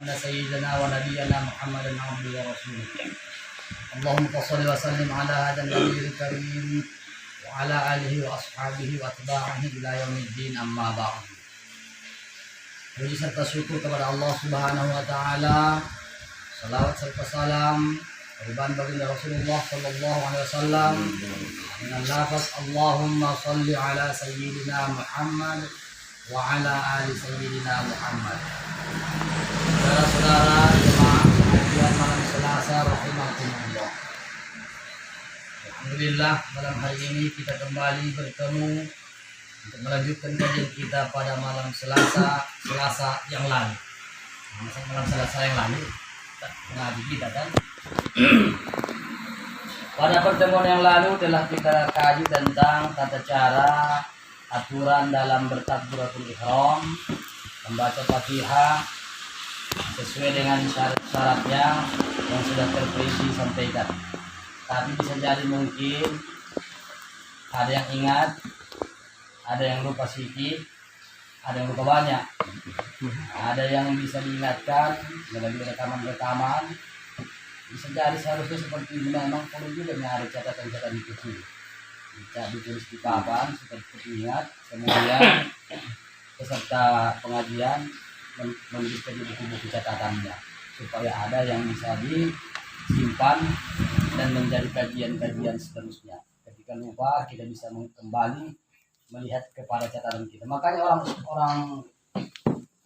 على سيدنا ونبينا محمد عبده ورسوله. اللهم صل وسلم على هذا النبي الكريم وعلى آله وأصحابه وأتباعه إلى يوم الدين. Amma ba'd. Puji serta syukur kepada Allah Subhanahu wa taala. Salawat serta salam Riban baginda Rasulullah sallallahu alaihi wasallam dengan lafaz Allahumma salli ala sayyidina Muhammad wa ala ali sayyidina Muhammad. Saudara-saudara jemaah pengajian malam Selasa rahimakumullah. Alhamdulillah malam hari ini kita kembali bertemu untuk melanjutkan kajian kita pada malam Selasa yang lalu. Malam Selasa yang lalu mengaji kita kan. Pada pertemuan yang lalu telah kita kaji tentang tata cara aturan dalam bertakbiratul ihram, membaca Fatihah sesuai dengan syarat-syaratnya yang sudah terperinci sampaikan. Tapi bisa jadi mungkin ada yang ingat, ada yang lupa sedikit, ada yang lupa banyak, ada yang bisa diingatkan melalui rekaman-rekaman. Bisa jadi seharusnya seperti ini, memang perlu juga ada catatan-catatan kecil, bisa ditulis di papan seperti ingat, kemudian peserta pengajian menuliskan di buku-buku catatannya supaya ada yang bisa disimpan dan menjadi kajian-kajian seterusnya. Ketika lupa kita bisa kembali melihat kepada catatan kita. Makanya orang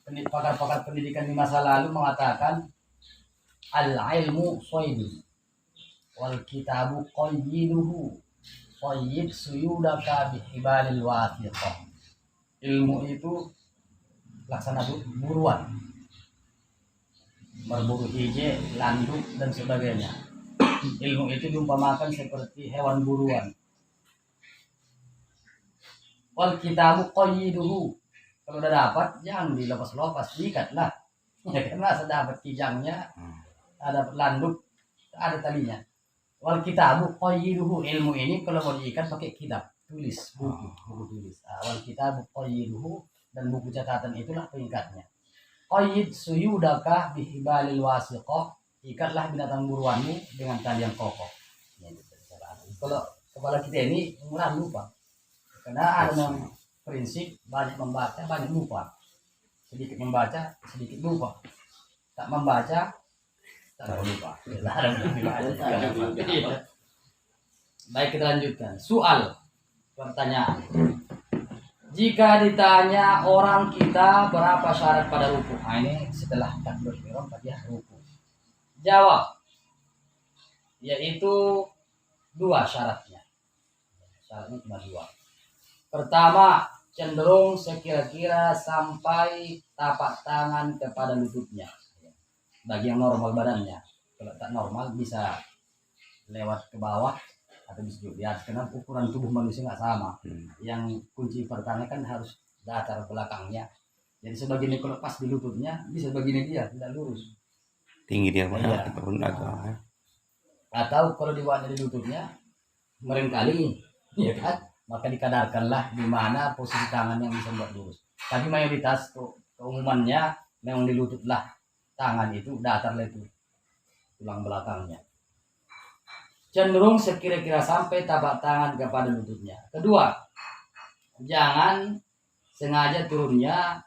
pakar-pakar pendidikan di masa lalu mengatakan al-ilmu soydun wal kitabu qayyiduhu qayyid suyudaka bihibalil wathiqah. Ilmu itu laksana buruan, berburu hije, landuk dan sebagainya. Ilmu itu diumpamakan seperti hewan buruan. Wal kitabu qayyiduhu, kalau udah dapat jangan dilepas-lepas, diikatlah. Ya karena sudah dapat kijangnya, ada landuk, ada talinya. Wal kitabu qayyiduhu, ilmu ini kalau mau diikat pakai kitab, tulis, buku tulis. Wal kitabu qayyiduhu, dan buku catatan itulah pengikatnya. Qayyid suyudaka bihibalil wasiqah, ikatlah binatang buruanmu dengan tali yang kokoh. Kalau kepala kita ini murah lupa, karena ada prinsip banyak membaca banyak lupa, sedikit membaca sedikit lupa, tak membaca tak lupa. Baik, kita lanjutkan. Soal, pertanyaan. Jika ditanya orang kita berapa syarat pada ruku, ini setelah takbiratul ihram tadi ruku. Jawab, yaitu 2 syaratnya. Syaratnya cuma 2. Pertama, cenderung sekira-kira sampai tapak tangan kepada lututnya. Bagi yang normal badannya. Kalau tak normal bisa lewat ke bawah atau bisa juga di atas, karena ukuran tubuh manusia nggak sama. Yang kunci pertama kan harus datar belakangnya. Jadi sebagian kalau pas di lututnya, bisa begini dia tidak lurus. Tinggi dia banget ataupun agak. Atau kalau dibawa di lututnya, merengkali, ya kan? Maka dikadarkanlah di mana posisi tangan yang bisa buat lurus. Tapi mayoritas keumumannya memang di lututlah tangan itu datar itu tulang belakangnya. Cenderung sekira-kira sampai tapak tangan kepada lututnya. Kedua, jangan sengaja turunnya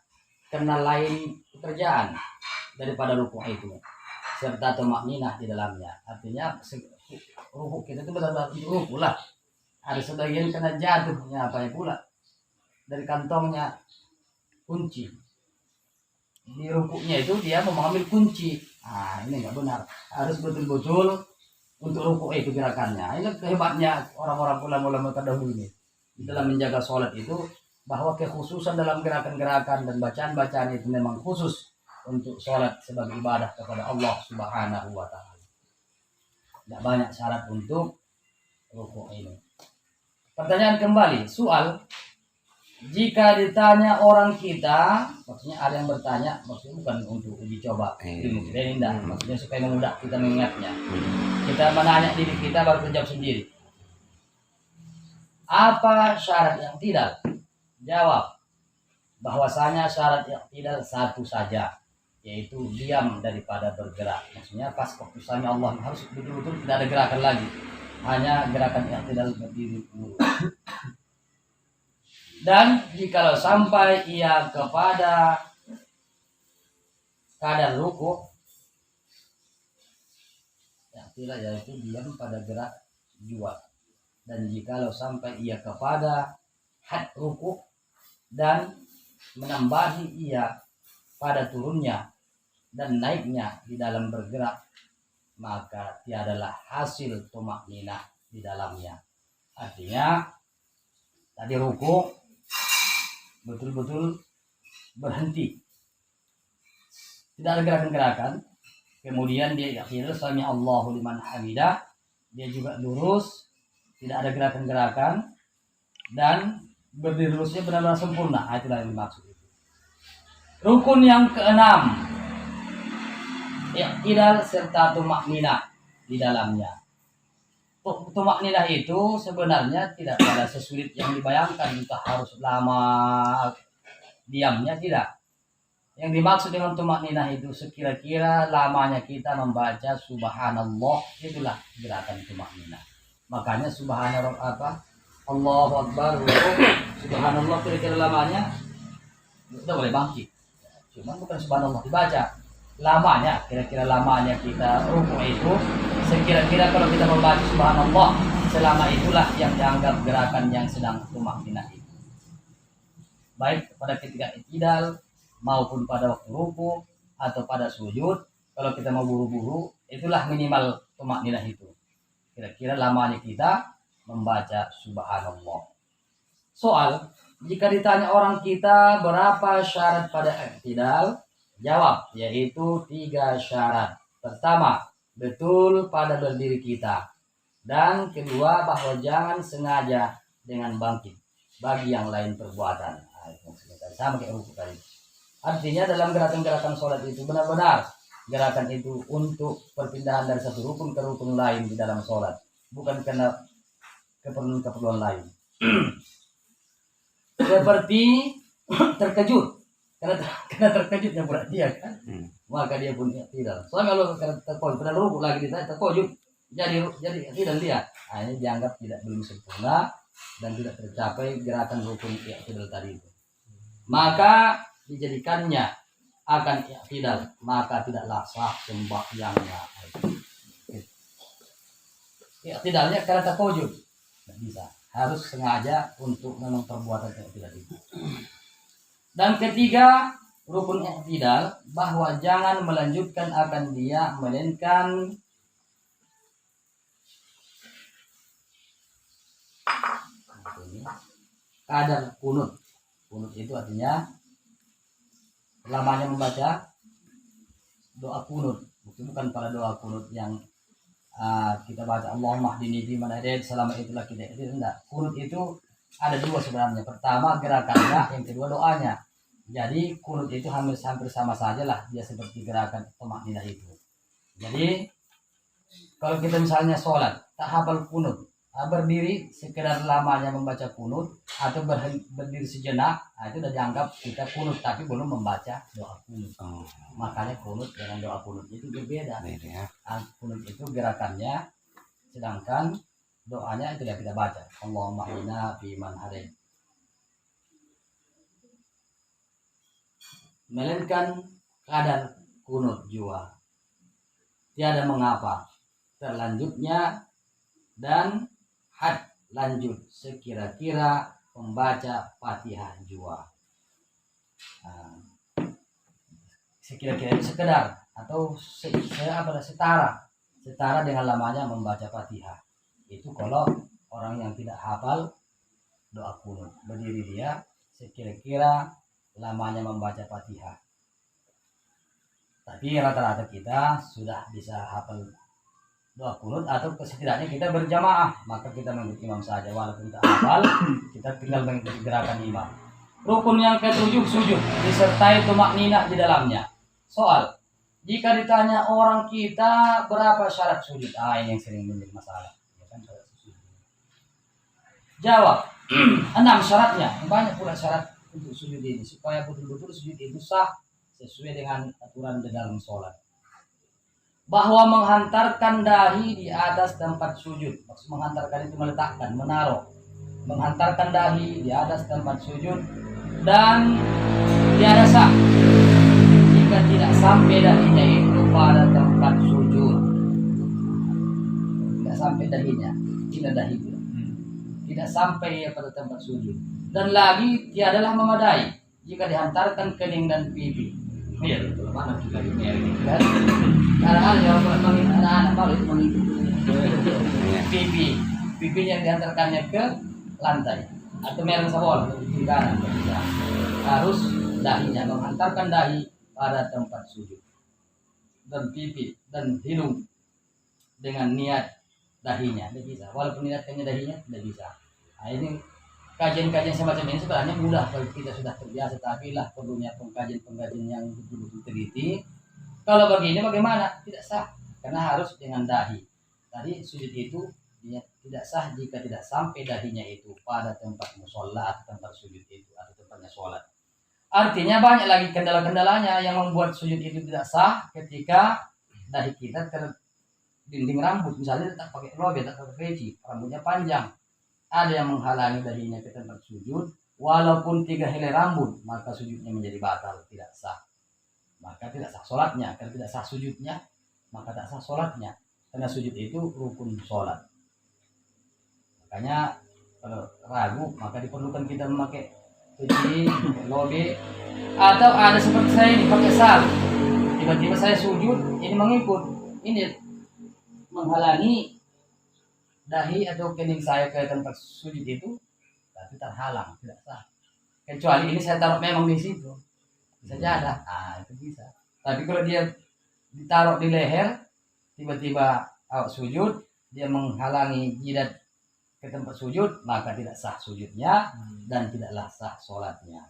karena lain pekerjaan daripada rukuk itu, serta tumakninah di dalamnya. Artinya rukuk kita itu benar-benar rukuk lah. Ada sebagian kena jatuhnya apa ya pula dari kantongnya kunci. Di rukuknya itu dia mau mengambil kunci. Ini nggak benar. Harus betul-betul untuk rukuk itu gerakannya. Ini kehebatnya orang-orang ulama-ulama terdahulu ini dalam menjaga sholat itu, bahwa kekhususan dalam gerakan-gerakan dan bacaan-bacaan itu memang khusus untuk sholat sebagai ibadah kepada Allah Subhanahu wa taala. Tidak banyak syarat untuk rukuk ini. Pertanyaan kembali, soal, jika ditanya orang kita, maksudnya ada yang bertanya, maksudnya bukan untuk uji coba ilmu kita ini, maksudnya supaya memudah kita mengingatnya. Kita menanya diri kita baru menjawab sendiri. Apa syarat yang tidak? Jawab, bahwasanya syarat yang tidak satu saja, yaitu diam daripada bergerak. Maksudnya pas waktu sami Allah harus betul-betul tidak ada gerakan lagi, hanya gerakan i'tidal berdiri dulu. Dan jikalau sampai ia kepada kadar ruku, i'tidal yaitu diam pada gerak jua. Dan jikalau sampai ia kepada had ruku dan menambahi ia pada turunnya dan naiknya di dalam bergerak, maka tiadalah hasil tumakninah di dalamnya. Artinya tadi ruku betul-betul berhenti, tidak ada gerakan-gerakan, kemudian dia akhirnya sami Allahu liman hamidah, dia juga lurus, tidak ada gerakan-gerakan, dan berdiri lurusnya benar-benar sempurna. Itulah yang dimaksud. Rukun yang keenam, i'tidal serta tumakninah di dalamnya. Tumakninah itu sebenarnya tidak pada sesulit yang dibayangkan, kita harus lama diamnya, tidak. Yang dimaksud dengan tumakninah itu sekira-kira lamanya kita membaca subhanallah, itulah gerakan tumakninah. Makanya subhanallah apa? Allahu Akbar, subhanallah kira-kira lamanya udah boleh bangkit. Cuma bukan subhanallah dibaca. Lamanya, kira-kira lamanya kita rukuk itu sekira-kira kalau kita membaca subhanallah, selama itulah yang dianggap gerakan yang sedang tumakninah itu. Baik pada ketika i'tidal maupun pada waktu rukuk atau pada sujud, kalau kita mau buru-buru, itulah minimal tumakninah itu. Kira-kira lamanya kita membaca subhanallah. Soal, jika ditanya orang kita berapa syarat pada i'tidal, jawab yaitu 3 syarat. Pertama, betul pada berdiri kita. Dan kedua, bahwa jangan sengaja dengan bangkit bagi yang lain perbuatan. Sama kayak rukuk tadi. Artinya dalam gerakan-gerakan sholat itu benar-benar gerakan itu untuk perpindahan dari satu rukun ke rukun lain di dalam sholat, bukan karena keperluan lain. Seperti terkejut, karena terkejutnya pula dia kan, maka dia pun i'tidal. Soalnya kalau terkejut, padahal rukuk lagi ditanya terkejut, jadi i'tidal dia. Nah, ini dianggap belum sempurna dan tidak tercapai gerakan rukun i'tidal tadi itu. Maka dijadikannya akan i'tidal, maka tidaklah sah sembahyangnya. I'tidalnya karena terkejut, tidak bisa. Harus sengaja untuk memang perbuatan i'tidal itu. Dan ketiga, rukun i'tidal, bahwa jangan melanjutkan akan dia, melainkan kadar kunut. Kunut itu artinya lamanya membaca doa kunut, bukan pada doa kunut yang kita baca Allahumma hdini fi man hadait, selama itulah kita itu enggak. Kunut itu ada 2 sebenarnya. Pertama gerakannya, yang kedua doanya. Jadi kunut itu hampir sama saja lah, dia seperti gerakan tumakninah itu. Jadi kalau kita misalnya sholat tak hafal kunut, berdiri sekedar lamanya membaca kunut atau berdiri sejenak, itu sudah dianggap kita kunut tapi belum membaca doa kunut. Makanya kunut dengan doa kunut itu berbeda. Kunut itu gerakannya, sedangkan doanya itu tidak kita baca. Allahumma inna fi man hadait. Melainkan kadar kunut jua. Tiada mengapa terlanjutnya dan had lanjut sekira-kira membaca Fatihah jua. Sekira-kira itu sekedar atau setara dengan lamanya membaca Fatihah. Itu kalau orang yang tidak hafal doa kunut, berdiri dia sekira-kira lamanya membaca Fatihah. Tapi rata-rata kita sudah bisa hafal doa kunut, atau setidaknya kita berjamaah, maka kita mengikuti imam saja walaupun tak hafal, kita tinggal mengikuti gerakan imam. Rukun yang ke-7, sujud disertai tumakninah di dalamnya. Soal, jika ditanya orang kita berapa syarat sujud, ini yang sering menjadi masalah. Jawab 6 syaratnya. Banyak pula syarat untuk sujud ini supaya betul-betul sujud itu sah sesuai dengan aturan di dalam sholat. Bahwa menghantarkan dahi di atas tempat sujud, maksud menghantarkan itu meletakkan, menaruh, menghantarkan dahi di atas tempat sujud dan tiada sah jika tidak sampai dahinya itu pada tempat sujud. Tidak sampai dahinya, tidak dahi itu. Tidak sampai pada tempat sujud. Dan lagi tiadalah memadai jika dihantarkan kening dan pipi. Iya, betul. Mana juga ini kan? Anak-anak yang anak-anak malu mengikuti pipi yang dihantarkannya ke lantai atau mereng sabol di kanan harus dahinya menghantarkan dahi pada tempat sujud dan pipi dan hidung dengan niat dahinya tidak bisa, walaupun niatnya dahinya tidak bisa. Nah, ini kajian-kajian semacam ini sebenarnya mudah kalau kita sudah terbiasa, tapi lah perlunya pengkajian yang betul-betul teliti. Kalau begini bagaimana? Tidak sah karena harus dengan dahi. Tadi sujud itu tidak sah jika tidak sampai dahinya itu pada tempat musola atau tempat sujud itu atau tempatnya sholat. Artinya banyak lagi kendala-kendalanya yang membuat sujud itu tidak sah ketika dahi kita dinding rambut, misalnya tak pakai lobe, tak pakai peci, rambutnya panjang. Ada yang menghalangi dahinya ke tempat sujud, walaupun 3 helai rambut, maka sujudnya menjadi batal, tidak sah. Maka tidak sah sholatnya. Kalau tidak sah sujudnya, maka tak sah sholatnya. Karena sujud itu rukun sholat. Makanya kalau ragu, maka diperlukan kita memakai peci, lobe, atau ada seperti saya ini pakai sal. Tiba-tiba saya sujud, ini mengikut, ini menghalangi dahi atau kening saya ke tempat sujud itu, tapi terhalang, tidak sah. Kecuali ini saya taruh memang di situ, sajadah, itu bisa. Tapi kalau dia ditaruh di leher, tiba-tiba sujud, dia menghalangi jidat ke tempat sujud, maka tidak sah sujudnya dan tidaklah sah sholatnya.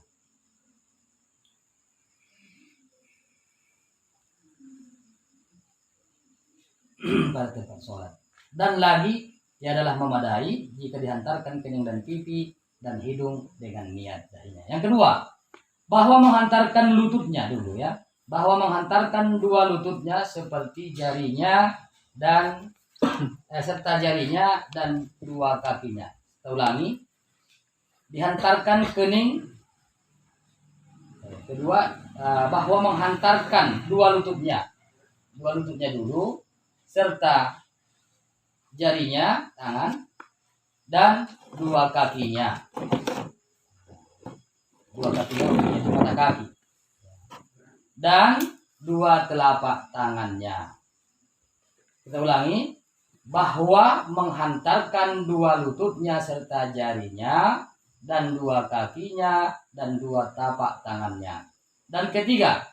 Pada tempat sholat. Dan lagi ia adalah memadai jika dihantarkan kening dan pipi dan hidung dengan niat dahinya. Yang kedua, bahwa menghantarkan lututnya dulu ya, bahwa menghantarkan 2 lututnya seperti jarinya dan serta jarinya dan 2 kakinya. Kita ulangi, dihantarkan kening. Kedua, bahwa menghantarkan 2 lututnya dulu serta jarinya tangan dan 2 kakinya. 2 kakinya yaitu mata kaki dan 2 telapak tangannya. Kita ulangi, bahwa menghantarkan 2 lututnya serta jarinya dan 2 kakinya dan 2 tapak tangannya. Dan ketiga,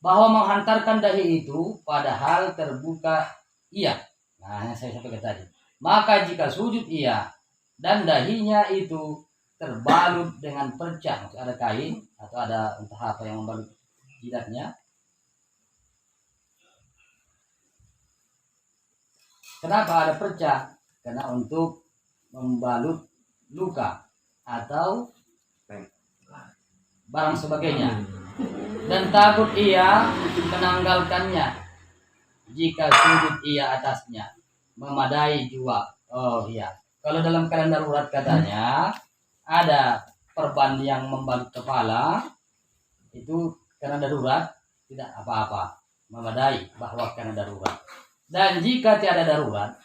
bahwa menghantarkan dahi itu padahal terbuka ia. Nah, yang saya sampaikan tadi. Maka jika sujud ia dan dahinya itu terbalut dengan perca, ada kain atau ada entah apa yang membalut jidatnya. Kenapa ada perca? Karena untuk membalut luka atau barang sebagainya. Dan takut ia menanggalkannya jika sujud ia atasnya, memadai jua. Oh iya, kalau dalam keadaan darurat katanya ada perban yang membalut kepala itu karena darurat tidak apa-apa, memadai bahwa karena darurat. Dan jika tiada darurat,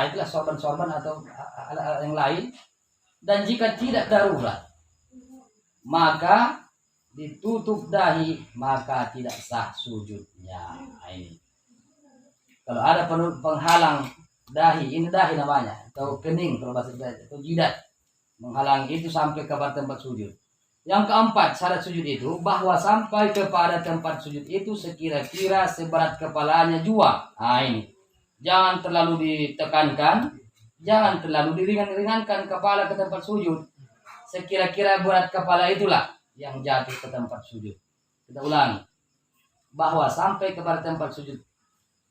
itulah sorban-sorban atau alat yang lain. Dan jika tidak darurat, maka ditutup dahi, maka tidak sah sujudnya. Ini kalau ada penghalang dahi, ini dahi namanya, atau kening kalau bahasa Jawa, atau jidat menghalangi itu sampai ke tempat sujud. Yang keempat, syarat sujud itu bahwa sampai kepada tempat sujud itu sekira-kira seberat kepalanya jua. Ini jangan terlalu ditekankan, jangan terlalu diringan-ringankan kepala ke tempat sujud. Sekira-kira berat kepala itulah yang jatuh ke tempat sujud. Kita ulangi, bahwa sampai kepada tempat sujud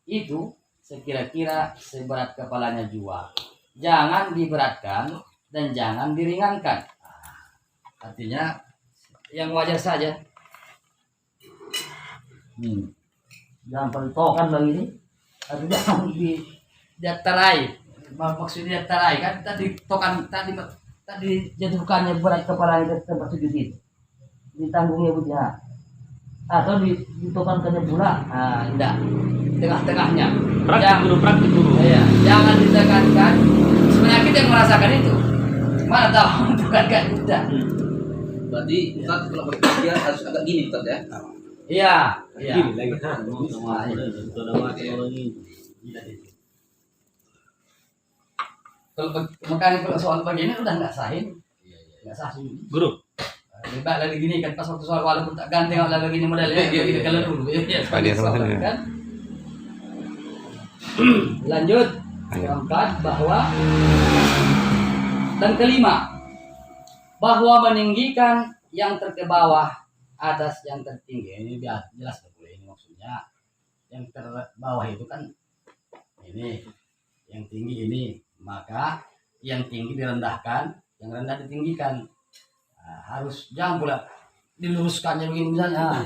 itu sekira-kira seberat kepalanya jua. Jangan diberatkan dan jangan diringankan. Artinya yang wajar saja. Jangan pelitokan lagi ini. Atau jangan dijatarai. Maksudnya jatarai kan tadi tokan tadi jatuhkannya berat kepala ke tempat sujud itu. Ditanggungnya bujah. Atau ditokankannya pula. Nah, enggak. Tengah-tengahnya. Praktik dulu. Iya, jangan ditekankan. Sebenarnya kita yang merasakan itu. Mana tahu bukan kan kita. Berarti Ustaz kalau berpikir harus agak gini Ustaz ya. Iya, iya. Gini lagi. Makanya kalau soal begini udah nggak sahin. Nggak sah sih. Guru. Lebih lagi gini kan pas waktu soal walaupun tak ganteng kalau begini modelnya gitu kalau dulu ya. Kan. Lanjut. Keempat bahwa dan kelima bahwa meninggikan yang terbawah atas yang tertinggi. Ini biar jelas boleh ini maksudnya. Yang terbawah itu kan ini yang tinggi ini, maka yang tinggi direndahkan, yang rendah ditinggikan. Nah, harus jangan pula diluruskannya begini misalnya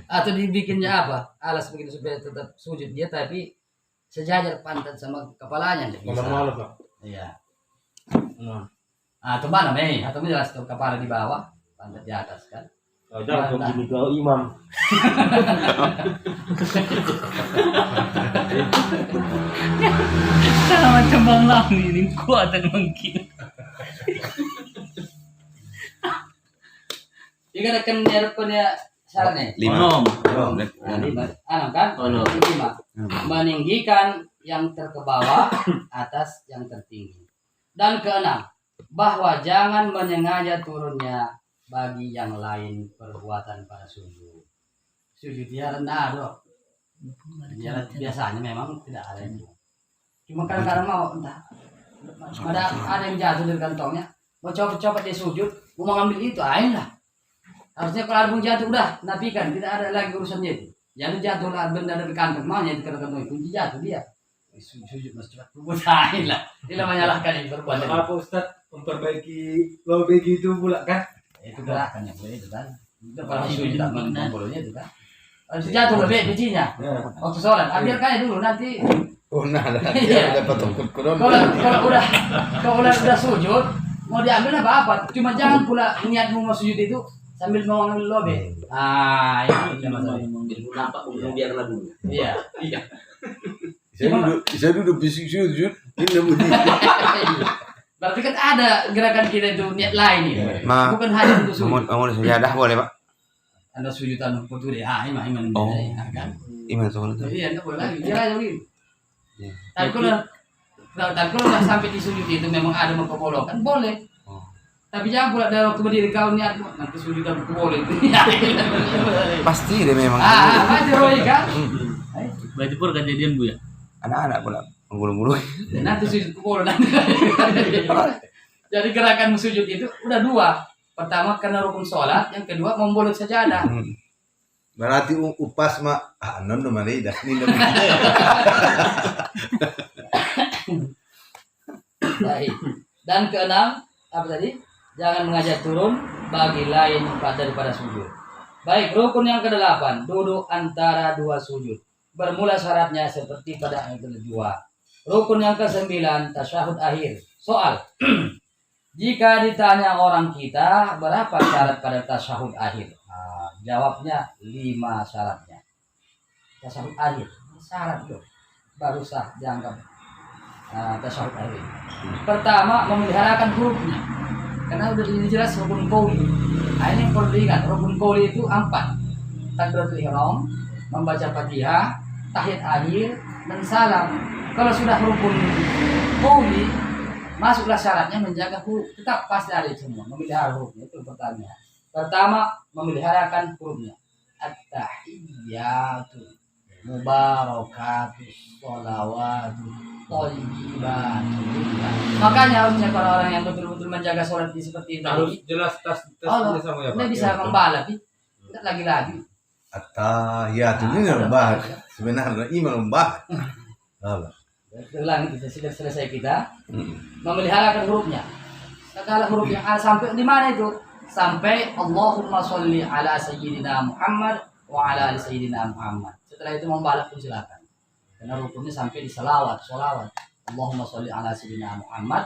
atau dibikinnya apa alas begitu supaya tetap sujud dia tapi sejajar pantat sama kepalanya bisa. Pak. Iya. Atau mana nih? Atau jelas tuh kepala di bawah, pantat di atas kan? Oh, jangan kau gini kau imam. Kalau macam Bang Lam ini kuat dan mungkin. Jika ada punya sarannya. 5. Lima kan? Lima. Meninggikan yang terbawah atas yang tertinggi. Dan keenam, bahwa jangan menyengaja turunnya bagi yang lain perbuatan pada sujud. Sujud dia rendah dok. Dia biasanya memang tidak ada itu. Cuma kadang-kadang mau entah ada yang jatuh dari kantongnya, mau coba-coba dia sujud, mau ngambil itu, ayolah. Harusnya kalau ada yang jatuh udah nafikan, tidak ada lagi urusannya itu. Jadi jatuh lah benda dari kantong, maunya itu kantong itu kunci jatuh dia. Sujud mas cepat berbuat lah. Dia menyalahkan ini berbuat. Apa Ustaz memperbaiki lobby itu pula kan? Itu gerakannya itu kan. Itu kalau sujud tak membolanya itu kan. Harus jatuh lebih kuncinya. Waktu sholat, biarkan dulu nanti. Oh nah, Iya. dapat tongkol kurang. Kalau udah sujud, mau diambil apa? Cuma jangan pula niatmu mau sujud itu sambil mau ngambil lobe. Itu masalah. Nampak biar lagu. Iya. Saya duduk bisik sujud. Ini bunyi. Berarti kan ada gerakan kita itu niat lain ini. Ma, Bukan hanya untuk sujud. Amun sejadah boleh pak? Anda sujudan putu deh. Iman Oh. kan. Iman soalnya. Iya, enggak boleh lagi. Dia aja begini. Ya. Tapi kalau udah sampai di sujud itu memang ada mengkepolokan boleh. Oh. Tapi jangan pula dari waktu berdiri kau niat nanti sujudan boleh. Pasti deh memang. Pasti Roy kan. Berarti pur kejadian Bu ya. Anak-anak pula menggulung-gulung. Nanti sujud boleh nanti. Jadi gerakan sujud itu udah dua. Pertama karena rukun sholat, yang kedua membolot sajadah. Berarti upas mak non do mari dah ni dah. Baik. Dan keenam apa tadi? Jangan mengajak turun bagi lain daripada sujud. Baik, rukun yang ke-8, duduk antara dua sujud. Bermula syaratnya seperti pada ayat kedua. Rukun yang ke-9, tasyahud akhir. Soal. Jika ditanya orang kita berapa syarat pada tasyahud akhir? Jawabnya 5 syaratnya. Tasyahud akhir, syarat itu baru sah dianggap tasyahud akhir. Pertama, memeliharakan hurufnya. Karena udah jelas rukun qouli. Ini yang perlu diingat, rukun qouli itu 4. Takbiratul ihram, membaca Fatihah, tahiyat akhir, dan salam. Kalau sudah rukun qouli, masuklah syaratnya menjaga huruf. Tetap pasti ada semua, memelihara hurufnya itu pertanyaan. Pertama, memeliharakan hurufnya. At-tahiyyatu mubarakatuh sholawatu thayyibatu. Makanya harusnya kalau orang yang betul-betul menjaga sholat seperti ini Harus jelas tasnya sama ya Pak. dia bisa membalap, tidak lagi-lagi. At-tahiyatu ini lembah. Sebenarnya iman lembah. Allah. Ulang kita sudah selesai kita memeliharakan hurufnya. Segala huruf yang ada sampai di mana itu? Sampai Allahumma sholli ala sayyidina Muhammad wa ala ali sayyidina Muhammad. Setelah itu mau balik pun silakan. Karena rukunnya sampai di salawat. Allahumma sholli ala sayyidina Muhammad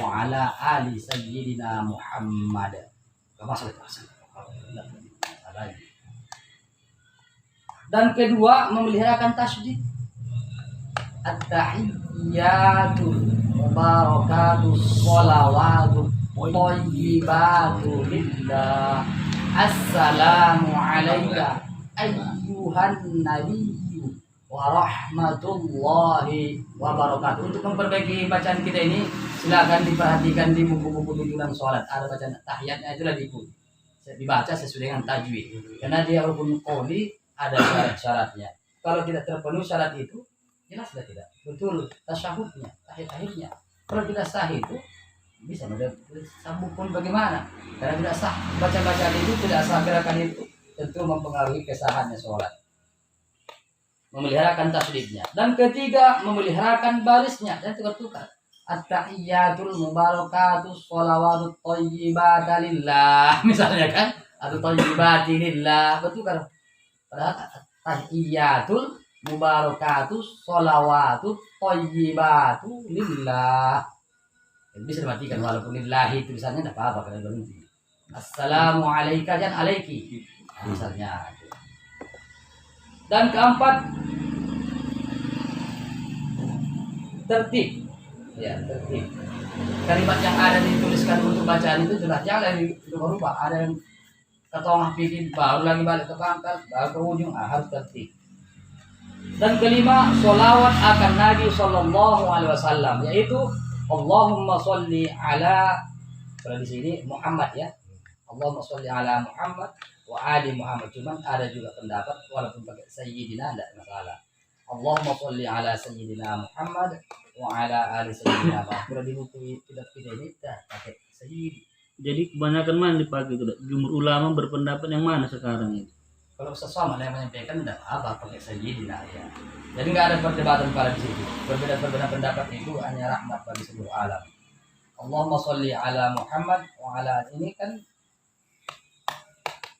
wa ala ali sayyidina Muhammad. Dan kedua, memeliharakan tasydid. At-tahiyyatul mubarakatus sholawatut thayyibatu lillah. Assalamu alayka ayyuhan nabiyyu wa rahmatullahi wa barakatuh. Untuk memperbaiki bacaan kita ini, silakan diperhatikan di buku-buku tuntunan sholat. Ada bacaan tahiyatnya, itulah dibaca sesuai dengan tajwid. Karena dia rukun qouli, ada syarat-syaratnya. Kalau tidak terpenuhi syarat itu, jelas sudah tidak betul tasyahudnya, tahiyat-tahiyatnya. Kalau tidak sah itu, bisa sambung pun bagaimana? Karena tidak sah bacaan itu, tidak sah gerakan itu, tentu mempengaruhi kesahannya sholat. Memeliharakan tasydidnya. Dan ketiga, memeliharakan barisnya dan tukar-tukar. At-tahiyyatul mubarakatus sholawatut thayyibatu lillah, misalnya kan, atau thayyibati lillah, bertukar. Padahal tahiyyatul mubarakatus sholawatut thayyibatu lillah. Bisa dimatikan walaupun lillahi tulisannya tidak apa-apa karena berhenti. Assalamu alayka dan alaiki, misalnya. Dan keempat, tertib. Ya, tertib. Kalimat yang ada dituliskan untuk bacaan itu sudah jangan berubah. Ada yang ke tengah bikin, baru lagi balik ke pangkal, baru ke ujung, harus tertib. Dan kelima, sholawat akan Nabi Sallallahu Alaihi Wasallam, yaitu Allahumma sholli ala, kalau di sini Muhammad ya, Allahumma sholli ala Muhammad wa ali Muhammad. Cuman ada juga pendapat walaupun pakai sayyidina tidak masalah. Allahumma sholli ala sayyidina Muhammad wa ala ali sayyidina Muhammad. Kalau di buku tidak ini tidak pakai sayyid. Jadi kebanyakan mana dipakai itu? Jumhur ulama berpendapat yang mana sekarang ini? Kalau sesama yang menyampaikan tidak apa pakai sayyidina ya. Jadi nggak ada perdebatan pada di situ. Berbeda pendapat itu hanya rahmat bagi seluruh alam. Allahumma sholli ala Muhammad wa ala, ini kan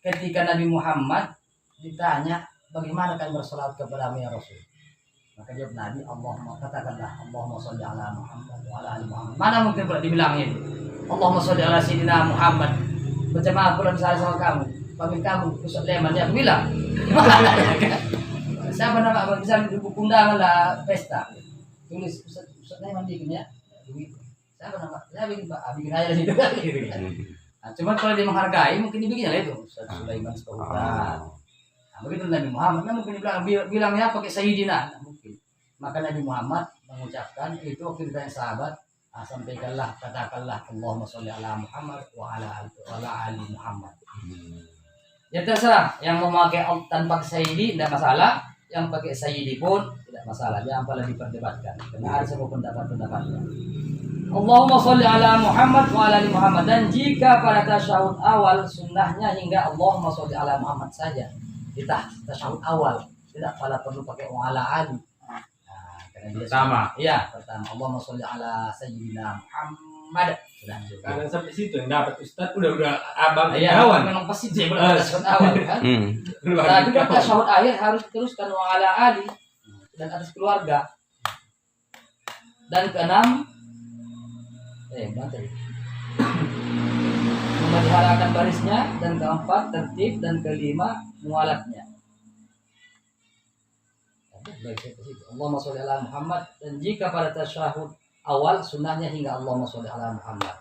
ketika Nabi Muhammad ditanya bagaimana kan bersolat kepada ya Rasul, maka jawab Nabi, Allahumma, katakanlah Allahumma sholli ala Muhammad wa ala ali Muhammad. Mana mungkin pula dibilangnya itu Allahumma sholli ala sayyidina Muhammad. Macam pula misalnya sama kamu, pamit kamu Ustaz Leman dia bilang siapa nama abang bisa buku undangan lah pesta, tulis Ustaz Leman bikinnya begitu. Siapa nama? Saya bikin Pak, bikin aja gitu kan. Nah, cuma kalau dia menghargai mungkin dibikin lah itu Ustaz Sulaiman Sepahutan. Nah, begitu Nabi Muhammad, nah, mungkin bilangnya pakai sayyidina, nah, mungkin. Maka Nabi Muhammad mengucapkan itu waktu ditanya sahabat, sampaikanlah, katakanlah Allahumma sholli ala Muhammad wa ala ali Muhammad. Ya terserah, yang memakai tanpa sayyidi tidak masalah, yang pakai sayyidi pun tidak masalah, jangan pula diperdebatkan karena ada semua pendapat-pendapatnya. Allahumma sholli ala Muhammad wa ala ali Muhammad. Dan jika pada tasyahud awal sunnahnya hingga Allahumma sholli ala Muhammad saja di tasyahud awal, tidak pada perlu pakai wa ala ali. Nah, karena dia Pertama. Iya, pertama Allahumma sholli ala sayyidina Muhammad. Sudah cukup. Karena sampai situ yang dapat Ustaz udah abang Iya, kawan. memang pasti dia pada tasyahud awal kan. Luar Nah, juga biasa. tasyahud akhir harus teruskan wa ala ali dan atas keluarga. Dan keenam, memeliharakan barisnya, dan keempat tertib, dan kelima mualatnya. Allahumma sholli ala Muhammad. Dan jika pada tasyahud awal sunnahnya hingga Allahumma sholli ala Muhammad.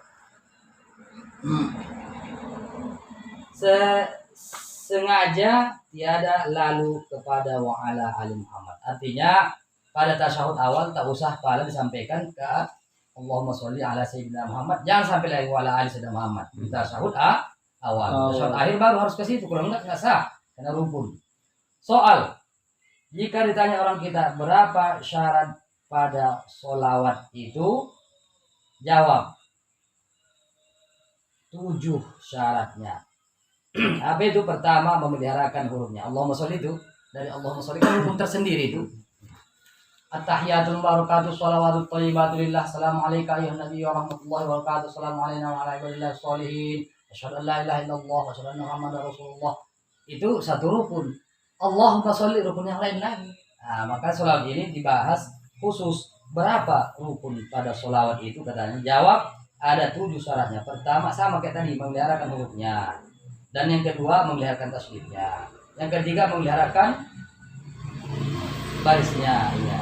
Sengaja tiada lalu kepada wa ala ali Muhammad. Artinya pada tasyahud awal tak usah pada disampaikan ke Allahumma sholli ala sayyidina Muhammad, jangan sampai lagi wa ala ali sayyidina Muhammad. Kita tasyahud awal. Tasyahud akhir baru harus ke situ, kalau enggak sah, karena rukun. Soal, jika ditanya orang kita berapa syarat pada sholawat itu, jawab 7 syaratnya. Apa itu? Pertama, memeliharakan hurufnya. Allahumma sholli itu dari Allahumma sholli kan hukum tersendiri itu. At-tahiyatul mubarakatuh sholawatut thayyibatu lillah. Assalamu alayka ya Nabi wa rahmatullahi wa barakatuh. Assalamu alayna wa ala ibadillah sholihin. Asyhadu an la ilaha illallah wa asyhadu anna Muhammadar Rasulullah. Itu satu rukun. Allahumma sholli rukun yang lain lagi. Nah, maka sholawat ini dibahas khusus berapa rukun pada sholawat itu katanya. Jawab ada 7 syaratnya. Pertama sama kayak tadi memeliharakan hurufnya. Dan yang kedua memeliharakan tasydidnya. Yang ketiga memeliharakan barisnya, ya.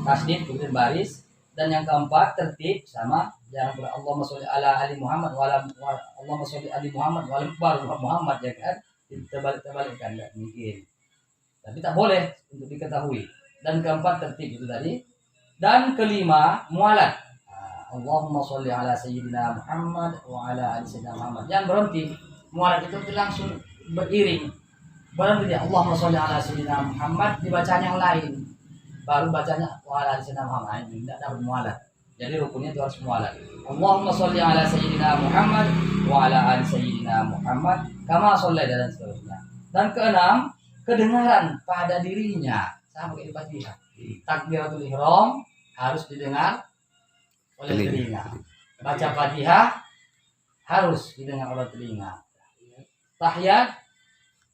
Tasydid kemudian baris. Dan yang keempat tertib sama jangan Allahumma sholli ala ali Muhammad wa ala Allahumma sholli ali Muhammad wa ala Muhammad ya kan. Terbalik-terbalikkan enggak mungkin. Tapi tak boleh untuk diketahui. Dan keempat tertib itu tadi. Dan kelima mualat. Allahumma sholli ala sayyidina Muhammad wa ala ali sayyidina Muhammad. Jangan berhenti. Mualat itu langsung beriring. Berhenti dia Allahumma sholli ala sayyidina Muhammad dibacanya yang lain. Baru bacanya wa ala ali sayyidina Muhammad. Ini tidak dapat mualat. Jadi rukunnya itu harus mualat. Allahumma sholli ala sayyidina Muhammad wa ala ali sayyidina Muhammad kama sholli dan seterusnya. Dan keenam, kedengaran pada dirinya sama kayak di Fatihah. Takbiratul ihram harus didengar oleh telinga. Baca Fatihah harus didengar oleh telinga. Tahiyat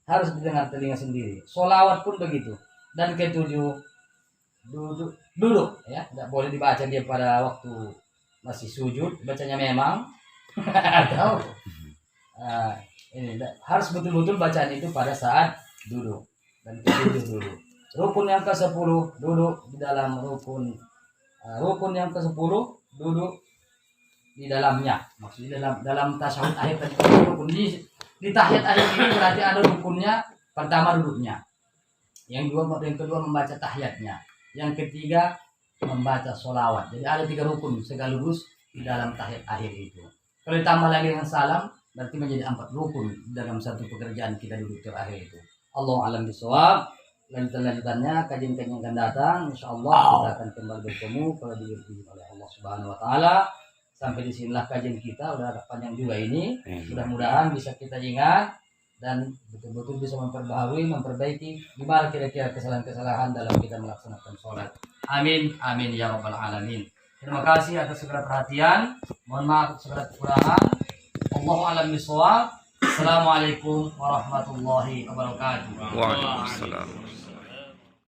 harus didengar telinga sendiri. Sholawat pun begitu. Dan ketujuh, duduk ya, tidak boleh dibaca dia pada waktu masih sujud, bacanya memang atau ini harus betul-betul bacaan itu pada saat duduk. Dan ketujuh duduk. Rukun yang ke-10 duduk di dalam rukun yang ke-10 duduk di dalamnya. Maksudnya dalam tasyahud akhir tadi rukun di tahiyat akhir ini berarti ada rukunnya. Pertama duduknya. Yang kedua membaca tahiyatnya. Yang ketiga membaca sholawat. Jadi ada 3 rukun sekaligus di dalam tahiyat akhir itu. Kalau ditambah lagi dengan salam berarti menjadi 4 rukun dalam satu pekerjaan kita duduk terakhir itu. Allah alam bisawab. Lanjutannya kajian-kajian yang akan datang, insyaallah kita akan kembali bertemu kalau diizinkan oleh Allah Subhanahu wa taala. Sampai di sinilah kajian kita, udah agak panjang juga ini. Mudah-mudahan bisa kita ingat dan betul-betul bisa memperbaiki di mana kira-kira kesalahan-kesalahan dalam kita melaksanakan sholat. Amin, amin ya rabbal alamin. Terima kasih atas segala perhatian. Mohon maaf segala kekurangan. Allahu a'lam bishawab. Assalamualaikum warahmatullahi wabarakatuh. Waalaikumsalam.